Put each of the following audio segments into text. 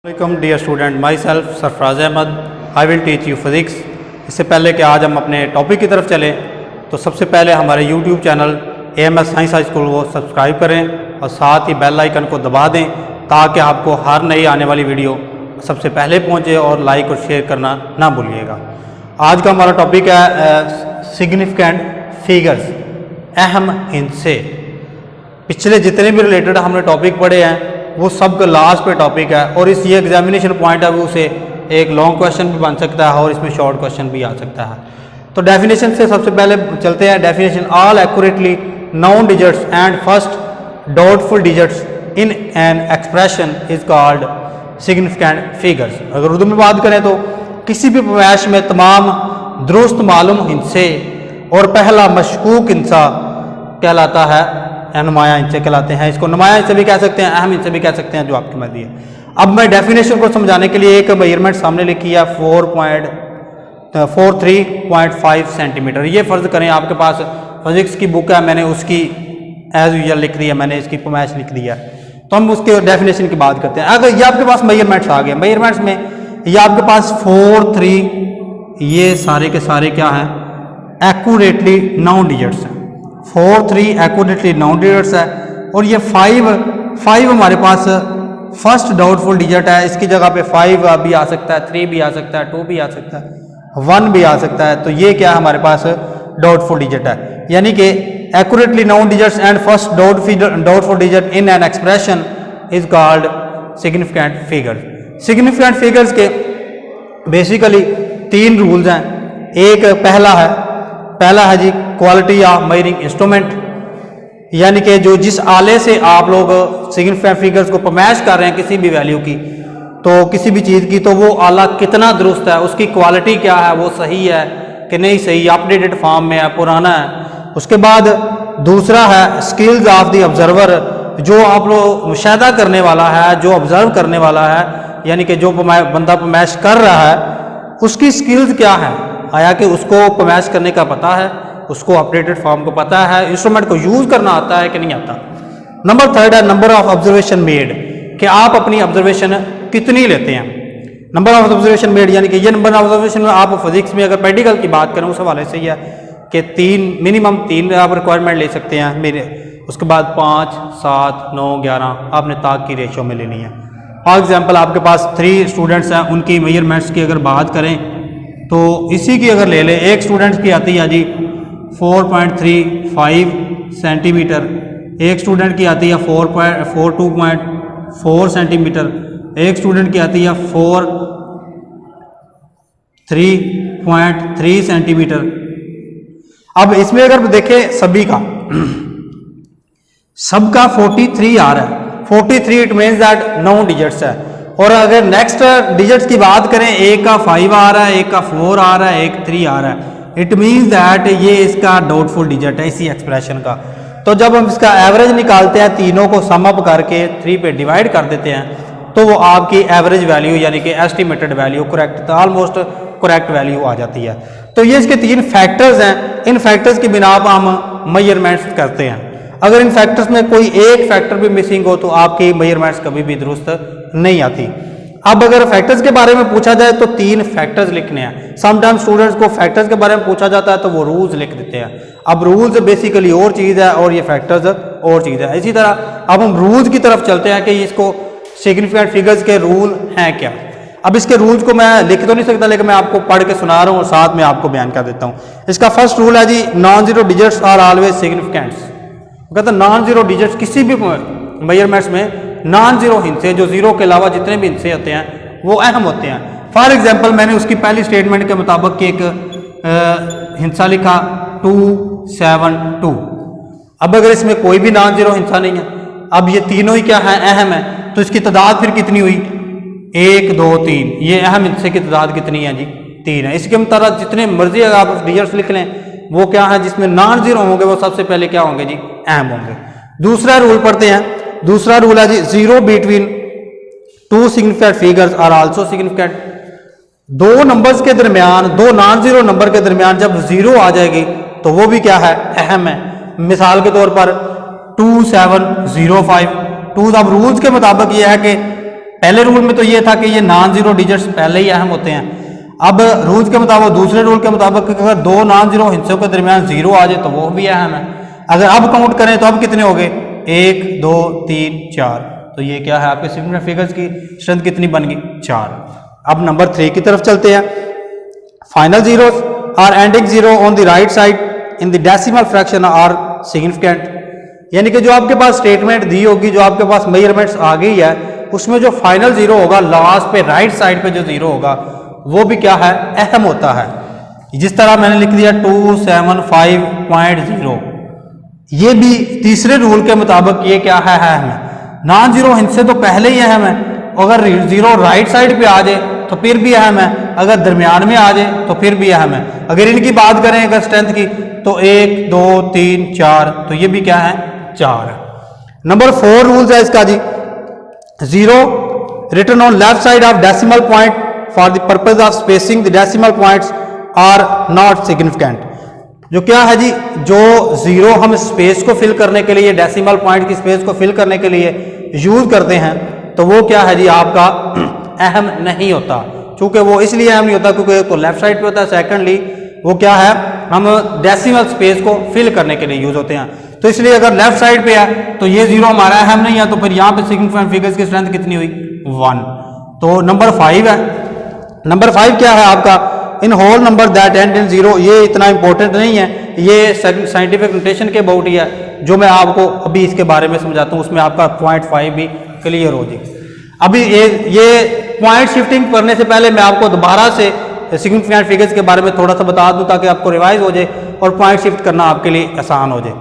Welcome dear student, my self Sarfaraz Ahmad. I will teach you physics. इससे पहले कि आज हम अपने टॉपिक की तरफ चलें तो सबसे पहले हमारे YouTube channel AMS science high school को सब्सक्राइब करें और साथ ही बेल आइकन को दबा दें ताकि आपको हर नई आने वाली वीडियो सबसे पहले पहुंचे और लाइक और शेयर करना ना भूलिएगा। आज का हमारा टॉपिक है सिग्निफिकेंट फिगर्स, अहम हिस्से। पिछले जितने भी रिलेटेड हमने टॉपिक पढ़े हैं वो सब का लास्ट पे टॉपिक है और इस ये एग्जामिनेशन पॉइंट ऑफ व्यू से एक लॉन्ग क्वेश्चन भी बन सकता है और इसमें शॉर्ट क्वेश्चन भी आ सकता है। तो डेफिनेशन से सबसे पहले चलते हैं। Definition: all accurately noun digits and first doubtful digits in an expression is called significant figures. अगर उर्दू में बात करें तो किसी भी पैमाइश में तमाम दुरुस्त मालूम हिस्से और पहला मशकूक हिस्सा कहलाता है, नुमाया हिस्से कहलाते हैं। इसको नुमाया हिस्से भी कह सकते हैं, अहम हिस्से भी कह सकते हैं, जो आपकी मर्जी है। अब मैं डेफिनेशन को समझाने के लिए एक मेजरमेंट सामने लिखी है 443.5 सेंटीमीटर। ये फ़र्ज़ करें आपके पास फिजिक्स की बुक है, मैंने उसकी एज यूजुअल लिख दी है, मैंने इसकी पैमाइश लिख दी है। तो हम उसके डेफिनेशन की बात करते हैं। अगर ये आपके पास मेजरमेंट्स आ गए, मेजरमेंट्स में ये आपके पास 4, 3 ये सारे के सारे क्या हैं? एक्यूरेटली नाउन डिजिट्स हैं। 4, 3 एक्यूरेटली नाउन डिजिट्स है और ये 5 हमारे पास फर्स्ट डाउटफुल डिजिट है। इसकी जगह पे 5 भी आ सकता है, 3 भी आ सकता है, 2 भी आ सकता है, 1 भी आ सकता है। तो ये क्या हमारे पास डाउटफुल डिजिट है, यानी कि accurately noun digits and first doubtful digit in an expression is called significant figures. Significant figures के बेसिकली 3 रूल्स हैं। एक पहला है जी क्वालिटी ऑफ मेजरिंग इंस्ट्रूमेंट, यानी कि जो जिस आले से आप लोग सिग्निफिकेंट फिगर्स को पैमाइश कर रहे हैं किसी भी वैल्यू की, तो किसी भी चीज़ की, तो वो आला कितना दुरुस्त है, उसकी क्वालिटी क्या है, वो सही है कि नहीं सही, अपडेटेड फॉर्म में है, पुराना है। उसके बाद दूसरा है स्किल्स ऑफ द ऑब्जर्वर, जो आप लोग मुशाहिदा करने वाला है, जो ऑब्जर्व करने वाला है, यानी कि जो बंदा पैमाइश कर रहा है उसकी स्किल्स क्या है, आया कि उसको पैमाइश करने का पता है, उसको अपडेटेड फॉर्म को पता है, इंस्ट्रूमेंट को यूज़ करना आता है कि नहीं आता। नंबर 3 है नंबर ऑफ ऑब्जर्वेशन मेड, कि आप अपनी ऑब्जर्वेशन कितनी लेते हैं। नंबर ऑफ ऑब्जर्वेशन मेड यानी कि ये नंबर ऑफ ऑब्जर्वेशन आप फिजिक्स में अगर प्रैक्टिकल की बात करें उस हवाले से ही है कि मिनिमम 3 आप रिक्वायरमेंट ले सकते हैं मेरे। उसके बाद 5, 7, 9, 11 आपने ताक की रेशो में लेनी है। फॉर एग्जाम्पल आपके पास 3 स्टूडेंट्स हैं, उनकी मेजरमेंट्स की अगर बात करें तो इसी की अगर ले लें, एक स्टूडेंट्स की आती है जी 4.35 सेंटीमीटर, एक स्टूडेंट की आती है 4.42.4 सेंटीमीटर, एक स्टूडेंट की आती है 4.3.3 सेंटीमीटर। अब इसमें अगर देखें सबका 43 आ रहा है। 43 इट मीन्स दैट 9 डिजिट्स है। और अगर नेक्स्ट डिजिट्स की बात करें, एक का 5 आ रहा है, एक का 4 आ रहा है, एक 3 आ रहा है, इट मीन्स दैट ये इसका डाउटफुल डिजिट है इसी एक्सप्रेशन का। तो जब हम इसका एवरेज निकालते हैं, तीनों को सम अप करके 3 पे डिवाइड कर देते हैं, तो वो आपकी एवरेज वैल्यू यानी कि estimated value correct, almost correct value आ जाती है। तो ये इसके 3 फैक्टर्स हैं। इन फैक्टर्स की बिना पर हम मेजरमेंट्स करते हैं। अगर इन फैक्टर्स में कोई एक फैक्टर भी मिसिंग हो तो आपकी मेजरमेंट्स कभी भी दुरुस्त नहीं आती। अब अगर फैक्टर्स के बारे में पूछा जाए तो 3 फैक्टर्स लिखने हैं। समटाइम स्टूडेंट्स को फैक्टर्स के बारे में पूछा जाता है तो वो रूल्स लिख देते हैं। अब रूल्स बेसिकली और चीज़ है और ये फैक्टर्स और चीज़ है। इसी तरह अब हम रूल्स की तरफ चलते हैं कि इसको सिग्निफिकेंट फिगर्स के रूल हैं क्या। अब इसके रूल्स को मैं लिख तो नहीं सकता, लेकिन मैं आपको पढ़ के सुना रहा हूँ और साथ में आपको बयान कर देता हूँ। इसका फर्स्ट रूल है जी, non zero digits are always significants. कहते हैं नॉन जीरो डिजिट्स किसी भी मेजरमेंट्स में नॉन जीरो हिस्से, जो जीरो के अलावा जितने भी हिस्से होते हैं वो अहम होते हैं। फॉर एग्जांपल मैंने उसकी पहली स्टेटमेंट के मुताबिक कि एक हिस्सा लिखा 272। अब अगर इसमें कोई भी नॉन जीरो हिस्सा नहीं है, अब ये तीनों ही क्या है, अहम है, तो इसकी तादाद फिर कितनी हुई? 1, 2, 3। ये अहम हिस्से की तादाद कितनी है जी? 3 है। इसके मुताबिक जितने मर्जी अगर आप डिजिट्स लिख लें, वो क्या है जिसमें नॉन जीरो होंगे वो सबसे पहले क्या होंगे जी? अहम होंगे। दूसरा रूल पढ़ते हैं। दूसरा रूल है जी, 0 between 2 significant figures are also significant. 2 numbers के दरमियान, 2 नॉन जीरो नंबर के दरमियान जब 0 आ जाएगी तो वो भी क्या है? अहम है। मिसाल के तौर पर 2705। अब रूल्स के मुताबिक ये है कि पहले रूल में तो ये था कि ये नॉन जीरो डिजिट्स पहले ही अहम होते हैं। अब रूल्स के मुताबिक, दूसरे रूल के मुताबिक अगर दो नॉन जीरो हिस्सों के दरमियान जीरो आ जाए तो वो भी अहम है। अगर अब काउंट करें तो अब कितने हो गए, 1 2 3 4, तो ये क्या है आपके सिग्निफिकेंट फिगर्स की स्ट्रेंथ कितनी बन गई, 4। अब नंबर 3 की तरफ चलते हैं। Final zeros are ending zero on the right side in the decimal fraction are significant, यानी कि जो आपके पास स्टेटमेंट दी होगी, जो आपके पास मेजरमेंट्स आ गई है, उसमें जो फाइनल जीरो होगा लास्ट पे राइट साइड पे जो जीरो होगा वो भी क्या है, अहम होता है। जिस तरह मैंने लिख दिया 275.0, ये भी तीसरे रूल के मुताबिक ये क्या है, अहम है। नॉन जीरो हिस्से तो पहले ही अहम है, अगर जीरो राइट साइड पे आ जाए तो फिर भी अहम है, अगर दरमियान में आ जाए तो फिर भी अहम है। अगर इनकी बात करें अगर स्ट्रेंथ की तो 1 2 3 4, तो ये भी क्या है, 4 है। नंबर 4 रूल्स है इसका जी, zero written on left side of decimal point for the purpose of spacing the decimal points are not significant. जो क्या है जी, जो जीरो हम स्पेस को फिल करने के लिए, डेसिमल पॉइंट की स्पेस को फिल करने के लिए यूज करते हैं, तो वो क्या है जी आपका अहम नहीं होता। चूंकि वो इसलिए अहम नहीं होता क्योंकि तो लेफ्ट साइड पे होता है, सेकंडली वो क्या है, हम डेसिमल स्पेस को फिल करने के लिए यूज होते हैं। तो इसलिए अगर लेफ्ट साइड पे है तो ये जीरो हमारा अहम नहीं है, तो फिर यहाँ पे सिग्निफिकेंट फिगर्स की स्ट्रेंथ कितनी हुई, 1। तो नंबर 5 है। नंबर 5 क्या है आपका, in whole number that end in zero, ये इतना इंपॉर्टेंट नहीं है, ये साइंटिफिक नोटेशन के अबाउट ही है, जो मैं आपको अभी इसके बारे में समझाता हूँ, उसमें आपका पॉइंट 5 भी क्लियर हो जाए। अभी ये पॉइंट शिफ्टिंग करने से पहले मैं आपको दोबारा से सिग्निफिकेंट फिगर्स के बारे में थोड़ा सा बता दूं ताकि आपको रिवाइज हो जाए और पॉइंट शिफ्ट करना आपके लिए आसान हो जाए।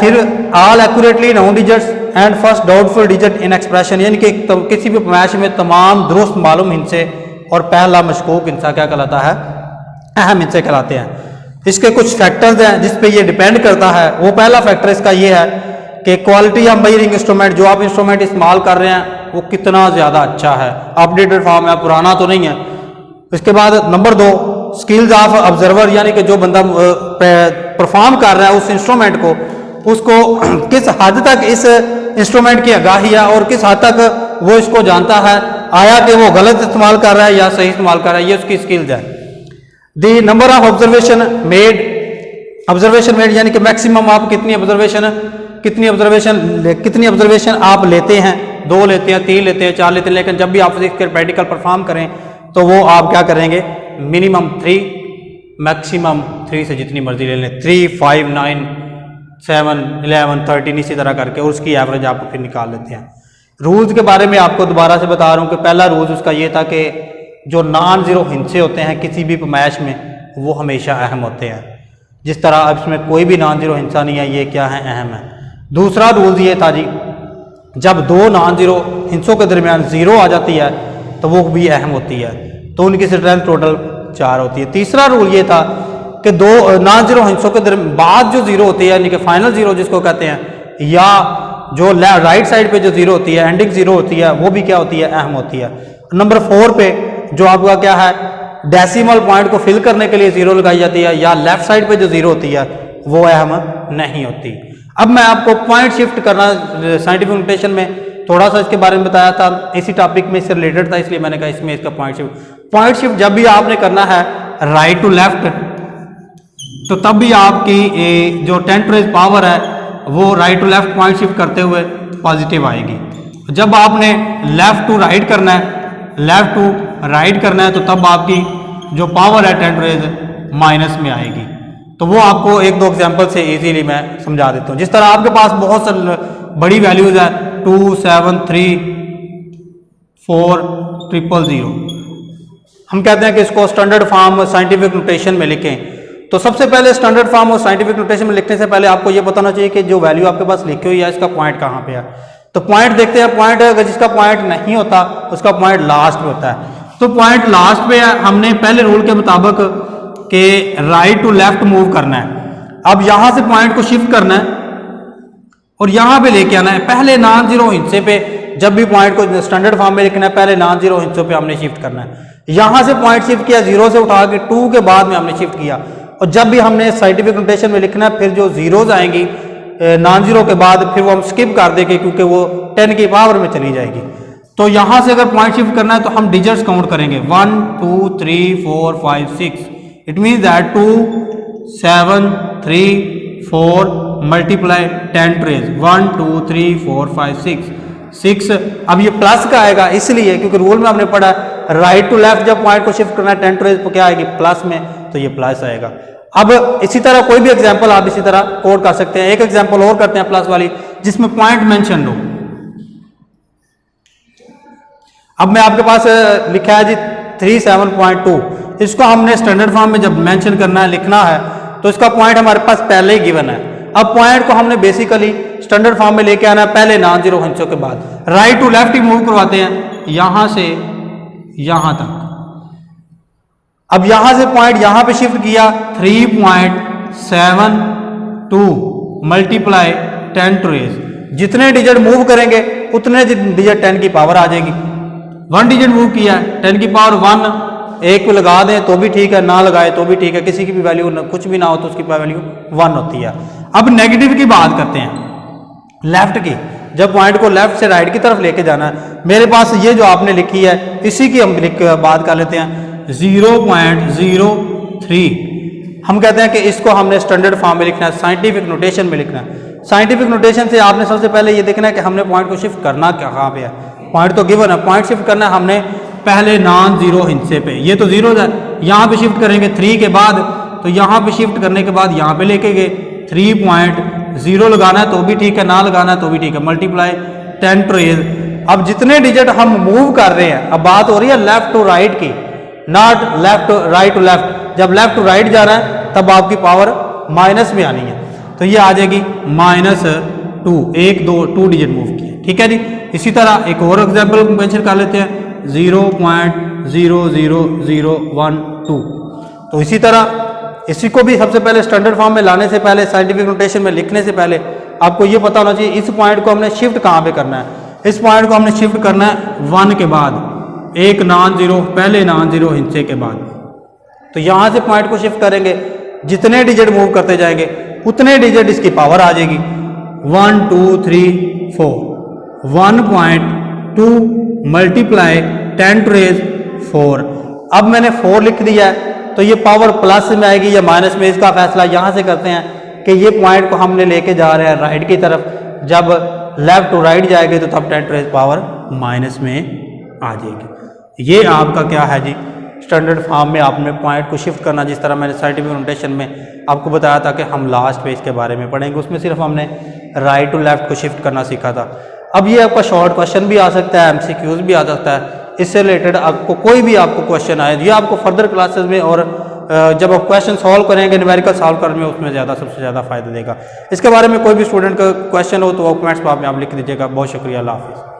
फिर all accurately noun digits and first doubtful digit in expression, यानी कि किसी भी पैमाइश में तमाम दुरुस्त मालूम हिस्से और पहला मशकूक हिस्सा क्या कहलाता है, अहम हिस्से कहलाते हैं। इसके कुछ फैक्टर्स हैं जिस पे ये डिपेंड करता है। वो पहला फैक्टर इसका ये है कि क्वालिटी ऑफ मेजरिंग इंस्ट्रूमेंट, जो आप इंस्ट्रूमेंट इस्तेमाल कर रहे हैं वो कितना ज़्यादा अच्छा है, अपडेटेड फॉर्म है, पुराना तो नहीं है। इसके बाद नंबर 2 स्किल्स ऑफ ऑब्जर्वर, यानी कि जो बंदा परफॉर्म कर रहा है उस इंस्ट्रूमेंट को, उसको किस हद तक इस इंस्ट्रूमेंट की आगाही है और किस हद तक वो इसको जानता है, आया कि वो गलत इस्तेमाल कर रहा है या सही इस्तेमाल कर रहा है, ये उसकी स्किल्स है। The number of observation made, यानी कि मैक्सिमम आप कितनी ऑब्जर्वेशन आप लेते हैं, 2 लेते हैं, 3 लेते हैं, 4 लेते हैं, लेकिन जब भी आप फिजिक्स के प्रैक्टिकल परफॉर्म करें तो वो आप क्या करेंगे, मिनिमम 3, मैक्सिमम 3 से जितनी मर्जी ले लें, 3 5 9 7 11 13 इसी तरह करके, और उसकी एवरेज आप फिर निकाल लेते हैं। रूल्स के बारे में आपको दोबारा से बता रहा हूँ कि पहला रूल उसका ये था कि जो नॉन जीरो हिस्से होते हैं किसी भी पैमाइश में वो हमेशा अहम होते हैं। जिस तरह अब इसमें कोई भी नॉन जीरो हिस्सा नहीं है, ये क्या है, अहम है। दूसरा रूल ये था जी, जब 2 नॉन जीरो हिस्सों के दरमियान जीरो आ जाती है तो वो भी अहम होती है, तो उनकी स्ट्रेंथ टोटल 4 होती है। तीसरा रूल ये था कि 2 नॉन जीरो हिस्सों के बाद जो जीरो होती है, यानी कि फाइनल जीरो जिसको कहते हैं, या जो राइट साइड पे जो जीरो होती है, एंडिंग जीरो होती है, वो भी क्या होती है, अहम होती है। नंबर 4 पे जो आपका क्या है, डेसिमल पॉइंट को फिल करने के लिए जीरो लगाई जाती है, या लेफ्ट साइड पे जो जीरो होती है वो अहम नहीं होती। अब मैं आपको पॉइंट शिफ्ट करना साइंटिफिक नोटेशन में थोड़ा सा इसके बारे में बताया था, इसी टॉपिक में इससे रिलेटेड था, इसलिए मैंने कहा इसमें इसका पॉइंट शिफ्ट जब भी आपने करना है राइट टू लेफ्ट, तो तब भी आपकी जो 10 रेज़ पावर है वो right to left point shift करते हुए पॉजिटिव आएगी। जब आपने लेफ्ट टू राइट करना है, तो तब आपकी जो पावर है 10 रेज़ माइनस में आएगी। तो वो आपको 1-2 एग्जांपल से इजीली मैं समझा देता हूँ। जिस तरह आपके पास बहुत सारी बड़ी वैल्यूज है, 2 7 3 4 000, हम कहते हैं कि इसको स्टैंडर्ड फॉर्म साइंटिफिक नोटेशन में लिखें। तो सबसे पहले स्टैंडर्ड फॉर्म और साइंटिफिक नोटेशन में लिखने से पहले आपको ये पता होना चाहिए कि जो वैल्यू आपके पास लिखी हुई है इसका पॉइंट कहाँ पे है। तो पॉइंट देखते हैं, पॉइंट अगर जिसका पॉइंट नहीं होता उसका पॉइंट लास्ट में होता है। तो पॉइंट लास्ट पे है, हमने पहले रूल के मुताबिक कि राइट टू लेफ्ट मूव करना है। अब यहां से पॉइंट को शिफ्ट करना है और यहां पे लेके आना है। पहले नॉन जीरो हिस्से पे जब भी पॉइंट को स्टैंडर्ड फॉर्म में लिखना है, पहले नॉन जीरो हिस्सों पे हमने शिफ्ट करना है। यहां से पॉइंट शिफ्ट किया, 0 से उठा के 2 के बाद में हमने शिफ्ट किया। और जब भी हमने साइंटिफिक नोटेशन में लिखना है, फिर जो जीरोज आएंगी नॉन जीरो के बाद, फिर वो हम स्किप कर देंगे क्योंकि वो 10 की पावर में चली जाएगी। तो यहां से अगर पॉइंट शिफ्ट करना है तो हम डिजिट्स काउंट करेंगे 1 2 3 4 5 6। It means that 2 7 3 4 multiply 10 raise 1 2 3 4 5 6। अब ये प्लस का आएगा इसलिए क्योंकि रूल में हमने पढ़ा राइट टू लेफ्ट जब पॉइंट को शिफ्ट करना है 10 ट्रेज तो क्या आएगी प्लस में, तो ये प्लस आएगा। अब इसी तरह कोई भी एग्जांपल आप इसी तरह कोड कर सकते हैं। एक एग्जांपल और करते हैं प्लस वाली जिसमें पॉइंट मेंशन हो। अब मैं आपके पास लिखा है जी 37.2, इसको हमने स्टैंडर्ड फॉर्म में जब मेंशन करना है लिखना है तो इसका पॉइंट हमारे पास पहले ही गिवन है। अब पॉइंट को हमने बेसिकली स्टैंडर्ड फॉर्म में लेके आना है पहले नॉन जीरो हिस्सों के बाद, राइट टू लेफ्ट ही मूव करवाते हैं यहां से यहां तक। अब यहां से पॉइंट यहां पे शिफ्ट किया 3.72 मल्टीप्लाई 10 ट्रेज, जितने डिजिट मूव करेंगे उतने डिजिट 10 की पावर आ जाएगी। 1 डिजिट मूव किया 10 की पावर 1, एक को लगा दें तो भी ठीक है, ना लगाए तो भी ठीक है, किसी की भी वैल्यू कुछ भी ना हो तो उसकी वैल्यू 1 होती है। अब नेगेटिव की बात करते हैं लेफ्ट की, जब पॉइंट को लेफ्ट से राइट की तरफ लेके जाना है। मेरे पास ये जो आपने लिखी है इसी की हम बात कर लेते हैं 0.03। हम कहते हैं कि इसको हमने स्टैंडर्ड फॉर्म में लिखना है, साइंटिफिक नोटेशन में लिखना है। साइंटिफिक नोटेशन से आपने सबसे पहले ये देखना है कि हमने पॉइंट को शिफ्ट करना कहाँ पे है। पॉइंट तो गिवन है, पॉइंट शिफ्ट करना है हमने पहले नॉन जीरो हिस्से पे, ये तो जीरो है, यहाँ पे शिफ्ट करेंगे 3 के बाद, तो यहाँ पे शिफ्ट करने के बाद यहाँ पे लेके गए 3.0 लगाना है तो भी ठीक है, ना लगाना है तो भी ठीक है, मल्टीप्लाई 10 ट्रेज। अब जितने डिजिट हम मूव कर रहे हैं, अब बात हो रही है लेफ्ट टू राइट की, not left right to left. जब लेफ्ट टू राइट जा रहा है तब आपकी पावर माइनस में आनी है, तो ये आ जाएगी -2, 1 2 डिजिट मूव किए, ठीक है जी। इसी तरह एक और एग्जाम्पल मेंशन कर लेते हैं 0.00012। तो इसी तरह इसी को भी सबसे पहले स्टैंडर्ड फॉर्म में लाने से पहले, साइंटिफिक नोटेशन में लिखने से पहले आपको ये पता होना चाहिए इस पॉइंट को हमने शिफ्ट कहाँ पे करना है। इस पॉइंट को हमने शिफ्ट करना है 1 के बाद, एक नॉन जीरो पहले नॉन जीरो हिस्से के बाद। तो यहां से पॉइंट को शिफ्ट करेंगे, जितने डिजिट मूव करते जाएंगे उतने डिजिट इसकी पावर आ जाएगी 1 2 3 4। 1.2 मल्टीप्लाई 10 ट्रेज 4। अब मैंने 4 लिख दिया है तो ये पावर प्लस में आएगी या माइनस में, इसका फैसला यहां से करते हैं कि ये पॉइंट को हमने लेके जा रहे हैं राइट की तरफ, जब लेफ्ट टू राइट जाएंगे तो तब 10 ट्रेज पावर माइनस में आ जाएगी। ये आपका क्या है जी स्टैंडर्ड फॉर्म में आपने पॉइंट को शिफ्ट करना, जिस तरह मैंने साइंटिफिक नोटेशन में आपको बताया था कि हम लास्ट पेज के बारे में पढ़ेंगे, उसमें सिर्फ हमने राइट टू लेफ्ट को शिफ्ट करना सीखा था। अब ये आपका शॉर्ट क्वेश्चन भी आ सकता है, MCQs भी आ सकता है, इससे रिलेटेड आपको कोई भी आपको क्वेश्चन आए, ये आपको फर्दर क्लासेस में और जब आप क्वेश्चन सॉल्व करेंगे न्यूमेरिकल सॉल्व करने में उसमें सबसे ज़्यादा फायदा देगा। इसके बारे में कोई भी स्टूडेंट का क्वेश्चन हो तो वो कमेंट्स में आप लिख दीजिएगा। बहुत शुक्रिया, अल्लाह हाफिज़।